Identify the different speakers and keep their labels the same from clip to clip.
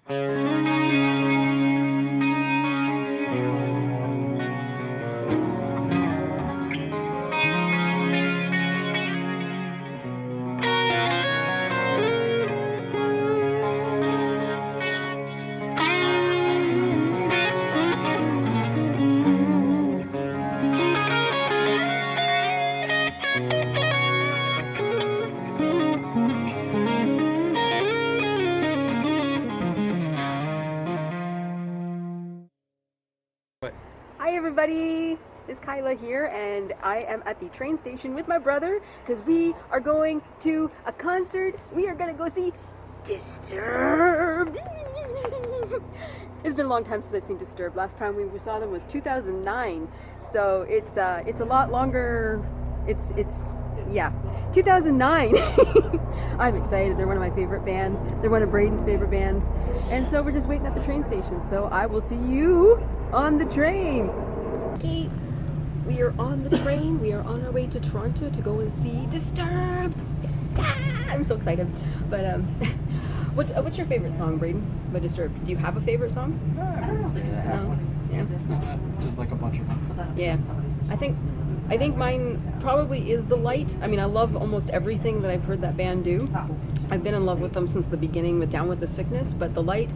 Speaker 1: Hi everybody, it's Kyla here, and I am at the train station with my brother because we are going to a concert. We are going to go see Disturbed. It's been a long time since I've seen Disturbed. Last time we saw them was 2009, so it's a lot longer. It's 2009. I'm excited. They're one of my favorite bands. They're one of Braden's favorite bands, and so we're just waiting at the train station. So I will see you on the train. Okay, we are on the train. We are on our way to Toronto to go and see Disturbed. I'm so excited. But what's your favorite song, Braden, by Disturbed? Do you have a favorite song?
Speaker 2: I don't know.
Speaker 1: Yeah.
Speaker 2: Just like a bunch of them.
Speaker 1: Yeah. I think mine probably is The Light. I mean, I love almost everything that I've heard that band do. I've been in love with them since the beginning with Down with the Sickness, but The Light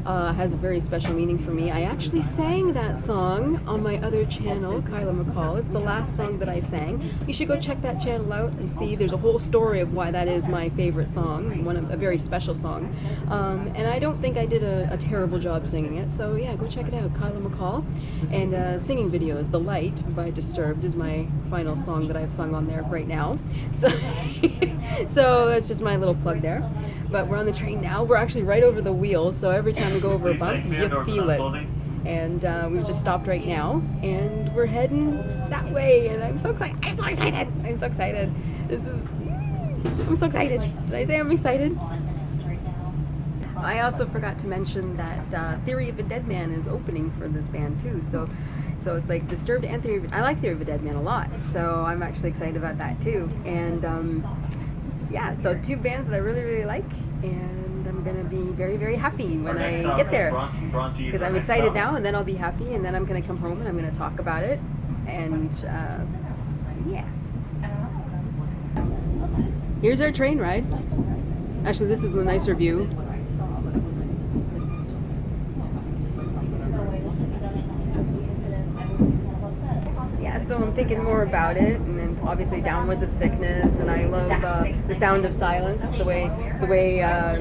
Speaker 1: has a very special meaning for me. I actually sang that song on my other channel, Kyla McCall. It's the last song that I sang. You should go check that channel out and see. There's a whole story of why that is my favorite song, a very special song. And I don't think I did a terrible job singing it. So yeah, go check it out, Kyla McCall. And singing videos, The Light by Disturbed is my final song that I've sung on there right now. So that's just my little plug there. But we're on the train now. We're actually right over the wheels, so every time we go over a bump, you feel it. And we've just stopped right now, and we're heading that way. And I'm so excited. I'm so excited. I'm so excited. Did I say I'm excited? I also forgot to mention that Theory of a Deadman is opening for this band too. So it's like Disturbed and Theory of I like Theory of a Deadman a lot. So I'm actually excited about that too. And yeah, so two bands that I really, really like, and I'm gonna be very, very happy when I get there, because I'm excited now, and then I'll be happy, and then I'm gonna come home and I'm gonna talk about it, and yeah. Here's our train ride. Actually, this is the nicer view. So I'm thinking more about it, and then obviously Down with the Sickness, and I love the Sound of Silence. The way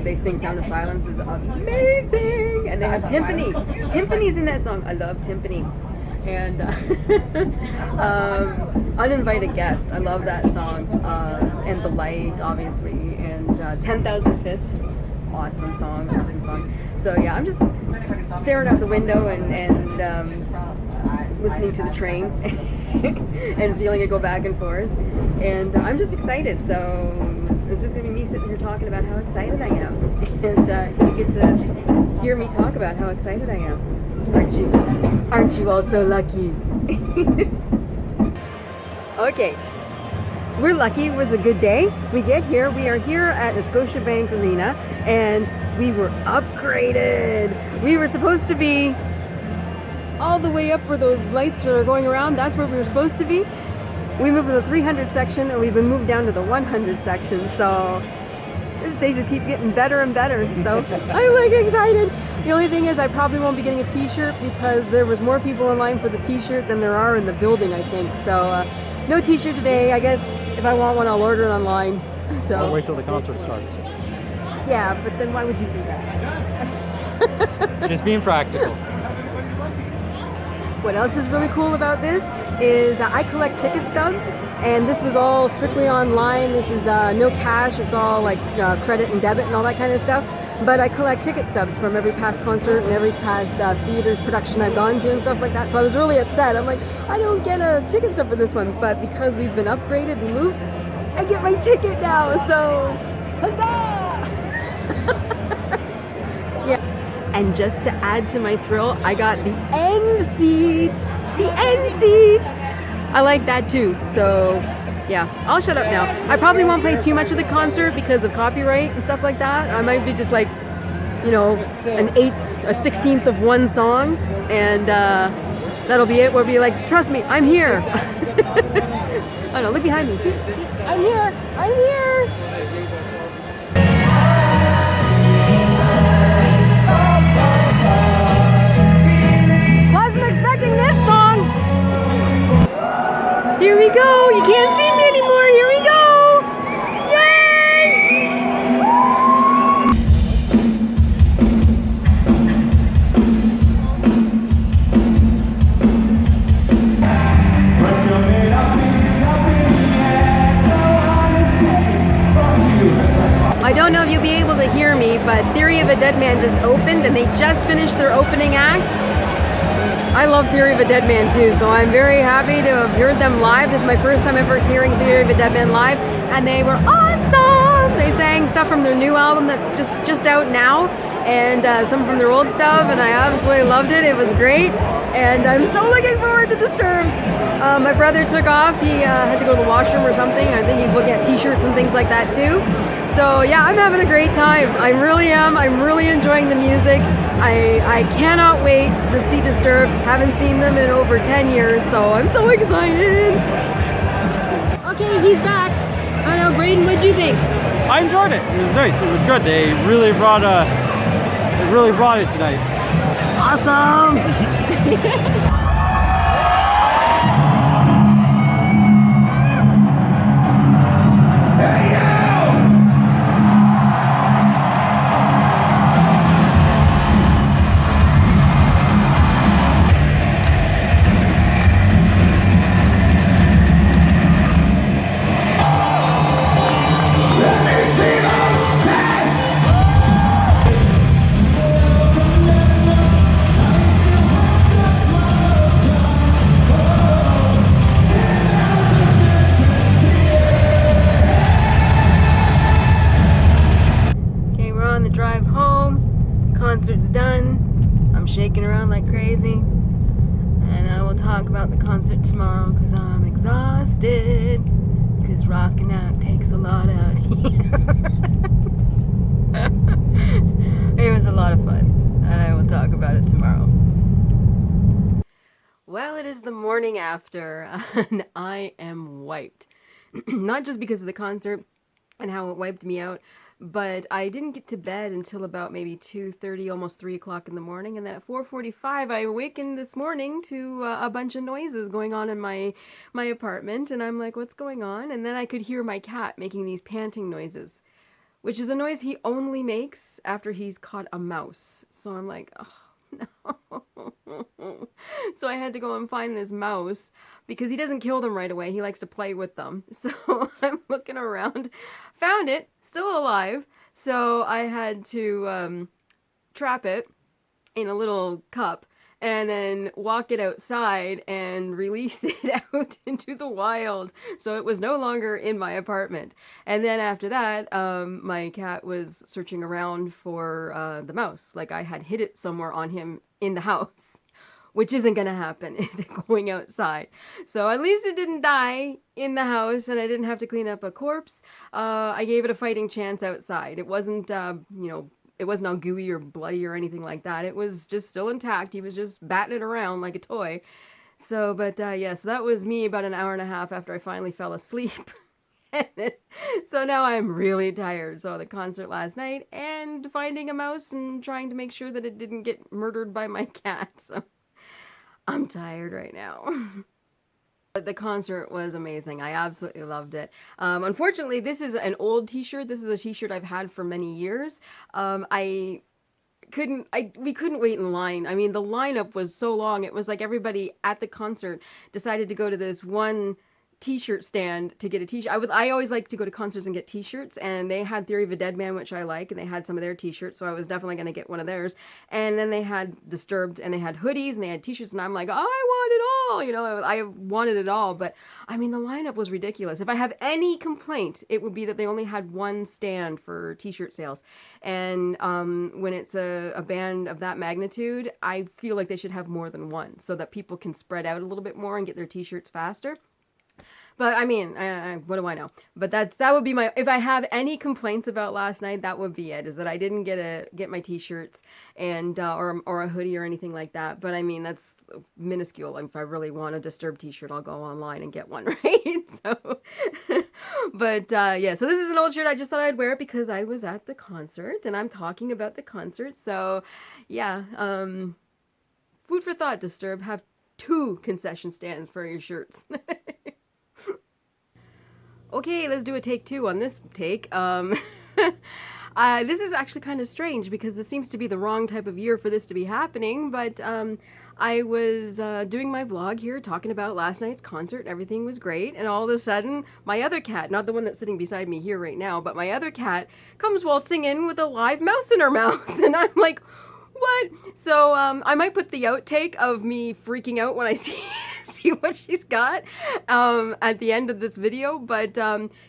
Speaker 1: they sing Sound of Silence is amazing, and they have timpani. Timpani's in that song. I love timpani. And Uninvited Guest. I love that song. And The Light, obviously, and 10,000 Fists. Awesome song. So yeah, I'm just staring out the window and listening to the train and feeling it go back and forth, and I'm just excited. So it's just gonna be me sitting here talking about how excited I am, and you get to hear me talk about how excited I am. Aren't you all so lucky? Okay, we're lucky. It was a good day. We get here. We are here at the Scotiabank Arena, and we were upgraded. We were supposed to be all the way up where those lights are going around. That's where we were supposed to be. We moved to the 300 section, and we've been moved down to the 100 section. So this day just keeps getting better and better. So I'm like excited. The only thing is I probably won't be getting a t-shirt because there was more people in line for the t-shirt than there are in the building, I think. So no t-shirt today. I guess if I want one, I'll order it online. So
Speaker 2: I'll wait till the concert starts.
Speaker 1: Yeah, but then why would you do that?
Speaker 2: Just being practical.
Speaker 1: What else is really cool about this is I collect ticket stubs, and this was all strictly online. This is no cash. It's all like credit and debit and all that kind of stuff. But I collect ticket stubs from every past concert and every past theater's production I've gone to and stuff like that. So I was really upset. I'm like, I don't get a ticket stub for this one. But because we've been upgraded and moved, I get my ticket now. So, huzzah! And just to add to my thrill, I got the end seat. The end seat. I like that too. So yeah, I'll shut up now. I probably won't play too much of the concert because of copyright and stuff like that. I might be just like you know, an eighth, a 16th of one song, and that'll be it. We'll be like, trust me, I'm here. Oh no, look behind me. See, I'm here. I'm here. Wasn't expecting this song. Here we go. You can't see me anymore. Here we go. I don't know if you'll be able to hear me, but Theory of a Deadman just opened and they just finished their opening act. I love Theory of a Deadman too, so I'm very happy to have heard them live. This is my first time ever hearing Theory of a Deadman live, and they were awesome! They sang stuff from their new album that's just out now, and some from their old stuff, and I absolutely loved it. It was great, and I'm so looking forward to Disturbed. My brother took off. He had to go to the washroom or something. I think he's looking at t-shirts and things like that too. So yeah, I'm having a great time. I really am. I'm really enjoying the music. I cannot wait to see Disturbed. Haven't seen them in over 10 years, so I'm so excited. Okay, he's back. I don't know, Braden, what'd you think?
Speaker 2: I enjoyed it. It was nice. It was good. They really brought it tonight.
Speaker 1: Awesome. Concert's done. I'm shaking around like crazy, and I will talk about the concert tomorrow because I'm exhausted, because rocking out takes a lot out here. It was a lot of fun, and I will talk about it tomorrow. Well, it is the morning after, and I am wiped. Not just because of the concert and how it wiped me out, but I didn't get to bed until about maybe 2:30, almost 3 o'clock in the morning, and then at 4:45 I awakened this morning to a bunch of noises going on in my apartment, and I'm like, what's going on? And then I could hear my cat making these panting noises, which is a noise he only makes after he's caught a mouse. So I'm like, oh no. So I had to go and find this mouse because he doesn't kill them right away. He likes to play with them. So I'm looking around, found it, still alive. So I had to trap it in a little cup and then walk it outside and release it out into the wild. So it was no longer in my apartment. And then after that, my cat was searching around for the mouse. Like I had hid it somewhere on him in the house, which isn't going to happen. It's going outside. So at least it didn't die in the house and I didn't have to clean up a corpse. I gave it a fighting chance outside. It wasn't, it wasn't all gooey or bloody or anything like that. It was just still intact. He was just batting it around like a toy. So, but yes, that was me about an hour and a half after I finally fell asleep. So now I'm really tired. So the concert last night and finding a mouse and trying to make sure that it didn't get murdered by my cat. So I'm tired right now. But the concert was amazing. I absolutely loved it. Unfortunately, this is an old t-shirt. This is a t-shirt I've had for many years. We couldn't wait in line. I mean, the lineup was so long. It was like everybody at the concert decided to go to this one t-shirt stand to get a t-shirt. I always like to go to concerts and get t-shirts, and they had Theory of a Deadman, which I like, and they had some of their t-shirts, so I was definitely going to get one of theirs. And then they had Disturbed, and they had hoodies, and they had t-shirts, and I'm like, I want it all, I wanted it all. But I mean, the lineup was ridiculous. If I have any complaint, it would be that they only had one stand for t-shirt sales. And when it's a band of that magnitude, I feel like they should have more than one so that people can spread out a little bit more and get their t-shirts faster. But I mean, what do I know? But that would be my, if I have any complaints about last night, that would be it. Is that I didn't get my t-shirts and or a hoodie or anything like that. But I mean, that's minuscule. If I really want a Disturbed t-shirt, I'll go online and get one, right? So, but yeah. So this is an old shirt. I just thought I'd wear it because I was at the concert and I'm talking about the concert. So, yeah. Food for thought. Disturbed. Have 2 concession stands for your shirts. Okay, let's do a take 2 on this take. This is actually kind of strange because this seems to be the wrong type of year for this to be happening, but I was doing my vlog here talking about last night's concert. Everything was great, and all of a sudden, my other cat, not the one that's sitting beside me here right now, but my other cat comes waltzing in with a live mouse in her mouth, and I'm like, what? So I might put the outtake of me freaking out when I see what she's got at the end of this video. But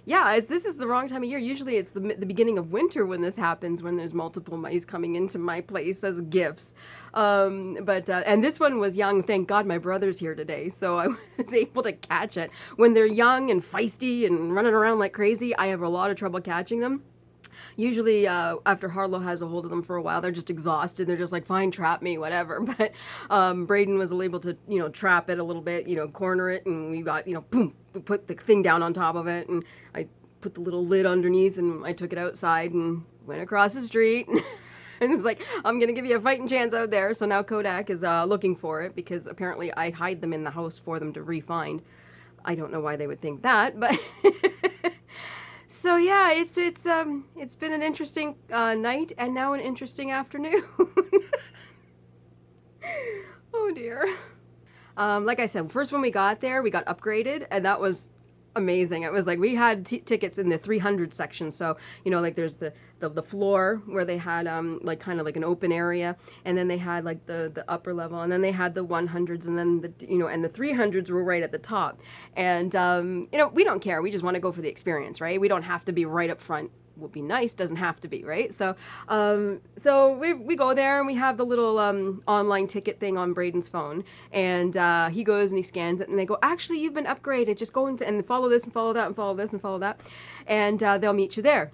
Speaker 1: yeah, as this is the wrong time of year. Usually it's the beginning of winter when this happens, when there's multiple mice coming into my place as gifts. And this one was young. Thank God my brother's here today, so I was able to catch it. When they're young and feisty and running around like crazy, I have a lot of trouble catching them. Usually after Harlow has a hold of them for a while, they're just exhausted. They're just like, fine, trap me, whatever. But Braden was able to, trap it a little bit, corner it. And we got, boom, we put the thing down on top of it. And I put the little lid underneath and I took it outside and went across the street. And it was like, I'm going to give you a fighting chance out there. So now Kodak is looking for it because apparently I hide them in the house for them to re-find. I don't know why they would think that, but... So yeah, it's been an interesting night and now an interesting afternoon. Oh dear. Like I said, first when we got there, we got upgraded, and that was amazing. It was like we had tickets in the 300 section, so like there's the floor where they had like kind of like an open area, and then they had like the upper level, and then they had the 100s, and then the and the 300s were right at the top. And we don't care, we just want to go for the experience, right? We don't have to be right up front. Would be nice, doesn't have to be, right? So we go there and we have the little online ticket thing on Braden's phone, and he goes and he scans it, and they go, actually you've been upgraded, just go and follow this and follow that and follow this and follow that, and they'll meet you there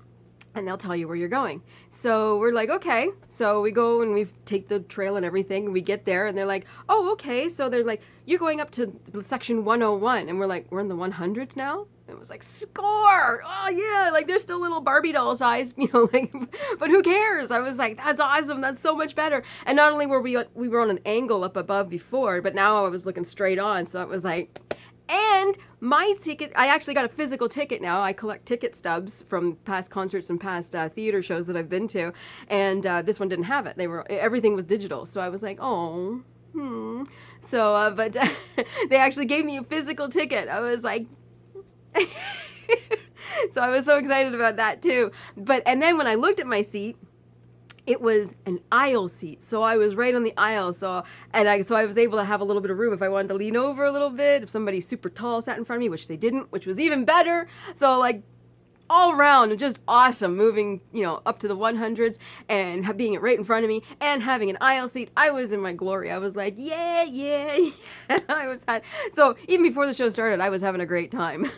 Speaker 1: and they'll tell you where you're going. So we're like, okay. So we go and we take the trail and everything, and we get there and they're like, oh, okay. So they're like, you're going up to section 101. And we're like, we're in the 100s now? It was like, score! Oh yeah, like they're still little Barbie doll size, like, but who cares? I was like, that's awesome, that's so much better. And not only were we were on an angle up above before, but now I was looking straight on, so it was like, and my ticket, I actually got a physical ticket now. I collect ticket stubs from past concerts and past theater shows that I've been to, and this one didn't have it. Everything was digital, so I was like, oh, So, but they actually gave me a physical ticket. I was like, so I was so excited about that too. And then when I looked at my seat, it was an aisle seat, so I was right on the aisle. So I was able to have a little bit of room if I wanted to lean over a little bit. If somebody super tall sat in front of me, which they didn't, which was even better. So like all around, just awesome. Moving, up to the 100s and being right in front of me and having an aisle seat. I was in my glory. I was like, yeah. So even before the show started, I was having a great time.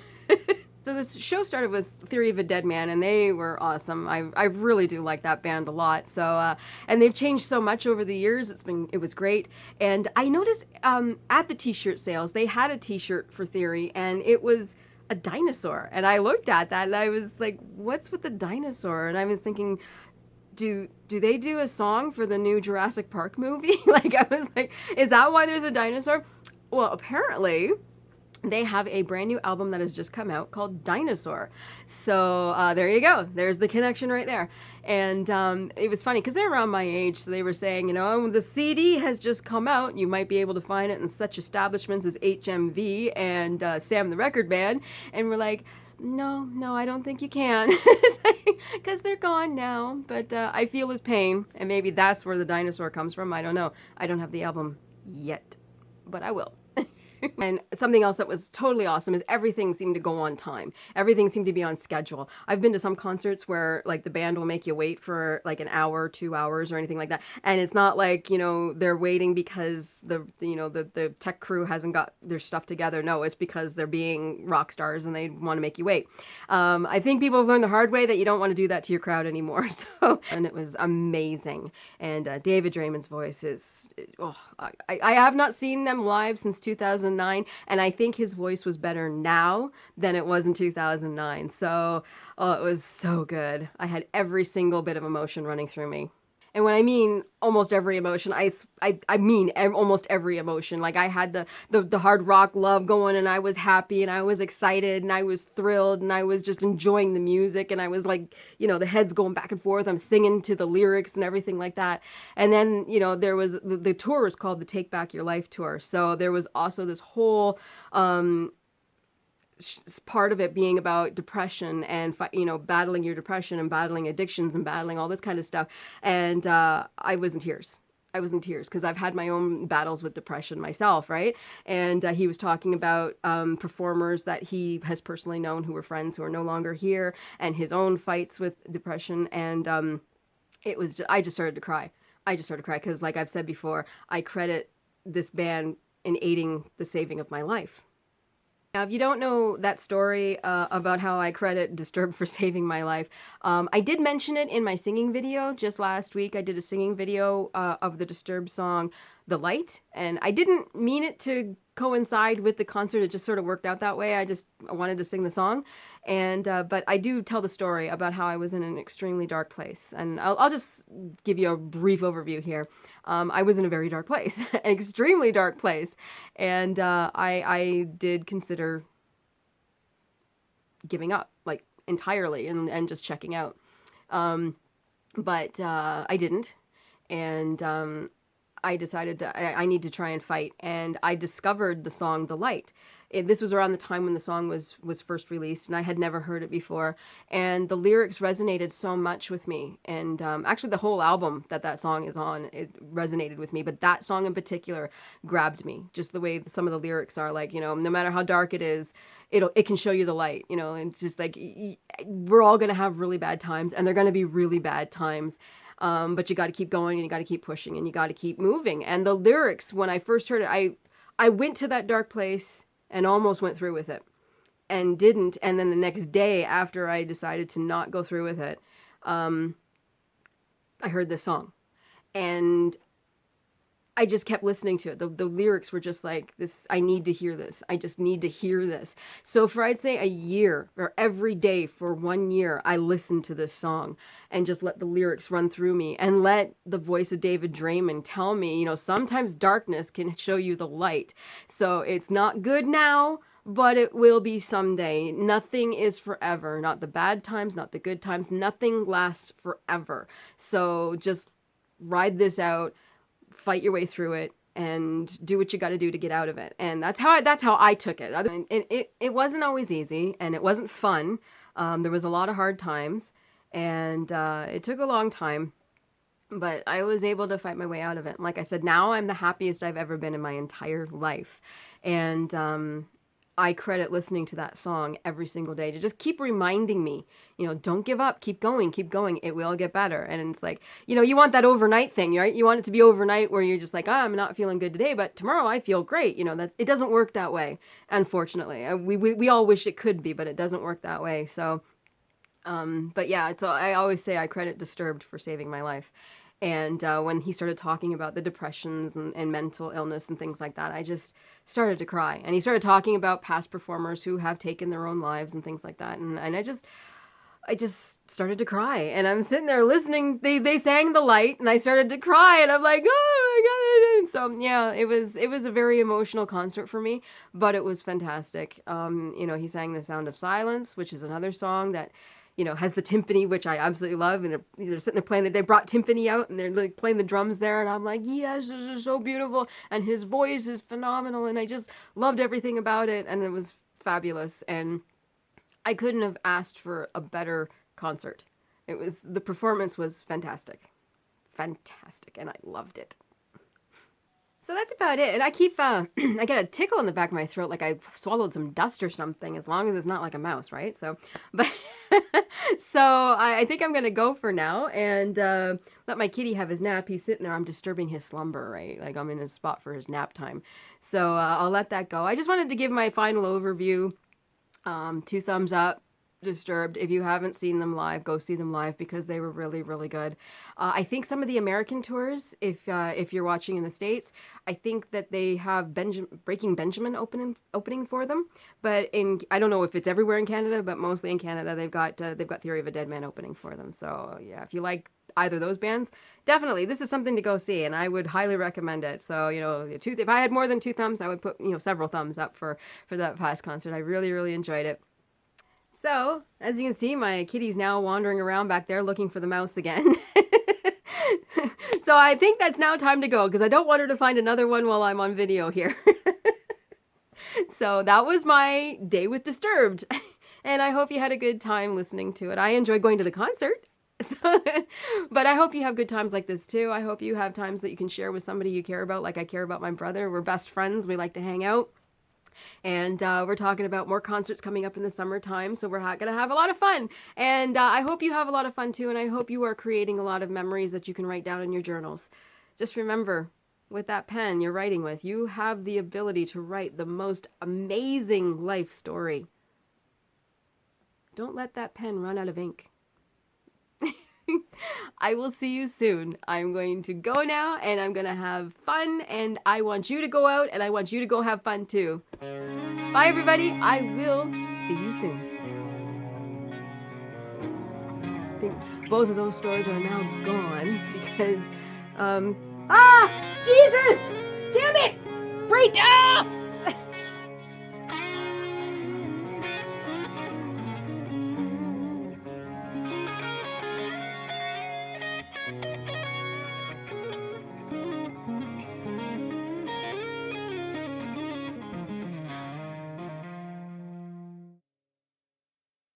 Speaker 1: So this show started with Theory of a Deadman, and they were awesome. I really do like that band a lot. So and they've changed so much over the years. It was great. And I noticed at the t-shirt sales, they had a t-shirt for Theory, and it was a dinosaur. And I looked at that and I was like, what's with the dinosaur? And I was thinking, do they do a song for the new Jurassic Park movie? Like, I was like, is that why there's a dinosaur? Well, apparently they have a brand new album that has just come out called Dinosaur. So there you go. There's the connection right there. And it was funny because they're around my age. So they were saying, the CD has just come out. You might be able to find it in such establishments as HMV and Sam the Record Band. And we're like, no, I don't think you can. Because they're gone now. But I feel his pain. And maybe that's where the dinosaur comes from. I don't know. I don't have the album yet. But I will. And something else that was totally awesome is everything seemed to go on time. Everything seemed to be on schedule. I've been to some concerts where like the band will make you wait for like an hour, 2 hours, or anything like that. And it's not like, they're waiting because the tech crew hasn't got their stuff together. No, it's because they're being rock stars and they want to make you wait. I think people have learned the hard way that you don't want to do that to your crowd anymore. And it was amazing. And David Draymond's voice is, I have not seen them live since 2009, and I think his voice was better now than it was in 2009. So, it was so good. I had every single bit of emotion running through me. And when I mean almost every emotion, I mean almost every emotion. Like I had the hard rock love going, and I was happy, and I was excited, and I was thrilled, and I was just enjoying the music, and I was like, the heads going back and forth. I'm singing to the lyrics and everything like that. And then, there was the tour is called the Take Back Your Life tour. So there was also this whole part of it being about depression and battling your depression and battling addictions and battling all this kind of stuff. And I was in tears. I was in tears because I've had my own battles with depression myself, right? And he was talking about performers that he has personally known who were friends who are no longer here, and his own fights with depression. And I just started to cry. I just started to cry because, like I've said before, I credit this band in aiding the saving of my life. Now, if you don't know that story about how I credit Disturbed for saving my life, I did mention it in my singing video just last week. I did a singing video of the Disturbed song, The Light, and I didn't mean it to coincide with the concert. It just sort of worked out that way. I wanted to sing the song, and but I do tell the story about how I was in an extremely dark place, and I'll just give you a brief overview here. I was in a very dark place, an extremely dark place, and I did consider giving up, like entirely, and just checking out. But I didn't, and I decided I need to try and fight, and I discovered the song "The Light." This was around the time when the song was first released, and I had never heard it before. And the lyrics resonated so much with me, and actually the whole album that song is on, it resonated with me. But that song in particular grabbed me, just the way some of the lyrics are. Like, no matter how dark it is, it can show you the light. It's just like we're all gonna have really bad times, and they're gonna be really bad times. But you got to keep going, and you got to keep pushing, and you got to keep moving. And the lyrics, when I first heard it, I went to that dark place and almost went through with it and didn't. And then the next day after I decided to not go through with it, I heard this song, and I just kept listening to it. The lyrics were just like this. I need to hear this. I just need to hear this. So for, I'd say, a year, or every day for 1 year, I listened to this song and just let the lyrics run through me, and let the voice of David Draymond tell me, sometimes darkness can show you the light. So it's not good now, but it will be someday. Nothing is forever. Not the bad times, not the good times. Nothing lasts forever. So just ride this out. Fight your way through it, and do what you got to do to get out of it. And that's how I took it. It wasn't always easy, and it wasn't fun. There was a lot of hard times, and it took a long time, but I was able to fight my way out of it. And like I said, now I'm the happiest I've ever been in my entire life. And I credit listening to that song every single day to just keep reminding me, don't give up, keep going, it will get better. And it's like, you want that overnight thing, right? You want it to be overnight where you're just like, I'm not feeling good today, but tomorrow I feel great. It doesn't work that way, unfortunately. We all wish it could be, but it doesn't work that way. So, but yeah, I always say I credit Disturbed for saving my life. And when he started talking about the depressions and mental illness and things like that, I just started to cry. And he started talking about past performers who have taken their own lives and things like that. And I just started to cry. And I'm sitting there listening. They sang The Light, and I started to cry. And I'm like, oh my God. So yeah, it was a very emotional concert for me, but it was fantastic. He sang The Sound of Silence, which is another song that has the timpani, which I absolutely love. And they're sitting there playing, they brought timpani out, and they're like playing the drums there. And I'm like, yes, this is so beautiful. And his voice is phenomenal. And I just loved everything about it. And it was fabulous. And I couldn't have asked for a better concert. The performance was fantastic. Fantastic. And I loved it. So that's about it. And I keep, I get a tickle in the back of my throat like I swallowed some dust or something, as long as it's not like a mouse, right? So, but, so I think I'm going to go for now and let my kitty have his nap. He's sitting there. I'm disturbing his slumber, right? Like I'm in his spot for his nap time. So I'll let that go. I just wanted to give my final overview. 2 thumbs up. Disturbed. If you haven't seen them live, go see them live because they were really, really good. I think some of the American tours, if you're watching in the States, I think that they have Breaking Benjamin opening for them. But I don't know if it's everywhere in Canada, but mostly in Canada they've got Theory of a Deadman opening for them. So yeah, if you like either of those bands, definitely this is something to go see, and I would highly recommend it. So if I had more than 2 thumbs, I would put several thumbs up for that past concert. I really, really enjoyed it. So, as you can see, my kitty's now wandering around back there looking for the mouse again. So I think that's now time to go because I don't want her to find another one while I'm on video here. So that was my day with Disturbed. And I hope you had a good time listening to it. I enjoyed going to the concert. But I hope you have good times like this too. I hope you have times that you can share with somebody you care about, like I care about my brother. We're best friends. We like to hang out. And we're talking about more concerts coming up in the summertime, so we're going to have a lot of fun. And I hope you have a lot of fun too, and I hope you are creating a lot of memories that you can write down in your journals. Just remember, with that pen you're writing with, you have the ability to write the most amazing life story. Don't let that pen run out of ink. I will see you soon. I'm going to go now and I'm going to have fun, and I want you to go out and I want you to go have fun too. Bye everybody. I will see you soon. I think both of those stores are now gone because Jesus! Damn it! Right! Ah!